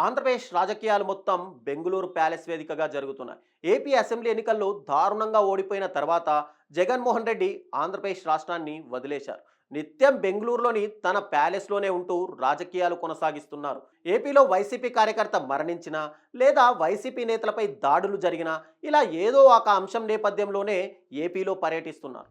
ఆంధ్రప్రదేశ్ రాజకీయాలు మొత్తం బెంగుళూరు ప్యాలెస్ వేదికగా జరుగుతున్నాయి. ఏపీ అసెంబ్లీ ఎన్నికల్లో దారుణంగా ఓడిపోయిన తర్వాత జగన్మోహన్ రెడ్డి ఆంధ్రప్రదేశ్ రాష్ట్రాన్ని వదిలేశారు. నిత్యం బెంగళూరులోని తన ప్యాలెస్లోనే ఉంటూ రాజకీయాలు కొనసాగిస్తున్నారు. ఏపీలో వైసీపీ కార్యకర్త మరణించినా లేదా వైసీపీ నేతలపై దాడులు జరిగినా ఇలా ఏదో ఒక అంశం నేపథ్యంలోనే ఏపీలో పర్యటిస్తున్నారు.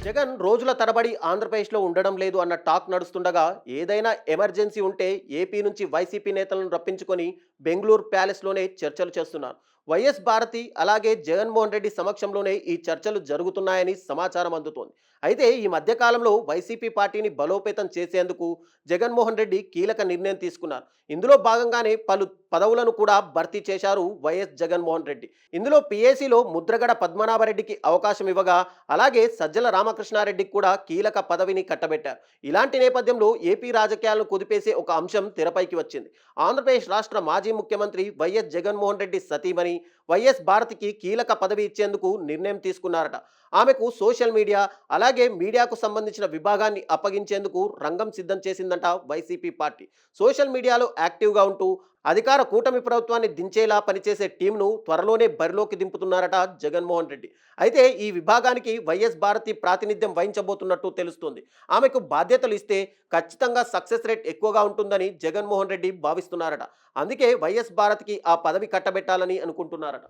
జగన్ రోజుల తరబడి ఆంధ్రప్రదేశ్లో ఉండడం లేదు అన్న టాక్ నడుస్తుండగా ఏదైనా ఎమర్జెన్సీ ఉంటే ఏపీ నుంచి వైసీపీ నేతలను రప్పించుకొని బెంగళూరు ప్యాలెస్లోనే చర్చలు చేస్తున్నారు. వైఎస్ భారతి అలాగే జగన్మోహన్ రెడ్డి సమక్షంలోనే ఈ చర్చలు జరుగుతున్నాయని సమాచారం అందుతోంది. అయితే ఈ మధ్యకాలంలో వైసీపీ పార్టీని బలోపేతం చేసేందుకు జగన్మోహన్ రెడ్డి కీలక నిర్ణయం తీసుకున్నారు. ఇందులో భాగంగానే పలు పదవులను కూడా భర్తీ చేశారు వైఎస్ జగన్మోహన్ రెడ్డి. ఇందులో పిఏసీలో ముద్రగడ పద్మనాభరెడ్డికి అవకాశం ఇవ్వగా అలాగే సజ్జల రామకృష్ణారెడ్డికి కూడా కీలక పదవిని కట్టబెట్టారు. ఇలాంటి నేపథ్యంలో ఏపీ రాజకీయాలను కుదిపేసే ఒక అంశం తెరపైకి వచ్చింది. ఆంధ్రప్రదేశ్ రాష్ట్ర మాజీ ముఖ్యమంత్రి వైఎస్ జగన్మోహన్ రెడ్డి సతీమణి వైఎస్ భారతికి కీలక పదవి ఇచ్చేందుకు నిర్ణయం తీసుకున్నారట. ఆమెకు సోషల్ మీడియా అలాగే మీడియాకు సంబంధించిన విభాగాన్ని అప్పగించేందుకు రంగం సిద్ధం చేసిందంట వైసీపీ పార్టీ. సోషల్ మీడియాలో యాక్టివ్గా ఉంటూ అధికార కూటమి ప్రభుత్వాన్ని దించేలా పనిచేసే టీంను త్వరలోనే బరిలోకి దింపుతున్నారట జగన్మోహన్ రెడ్డి. అయితే ఈ విభాగానికి వైఎస్ భారతి ప్రాతినిధ్యం వహించబోతున్నట్టు తెలుస్తోంది. ఆమెకు బాధ్యతలు ఇస్తే ఖచ్చితంగా సక్సెస్ రేట్ ఎక్కువగా ఉంటుందని జగన్మోహన్ రెడ్డి భావిస్తున్నారట. అందుకే వైఎస్ భారతికి ఆ పదవి కట్టబెట్టాలని అనుకుంటున్నారట.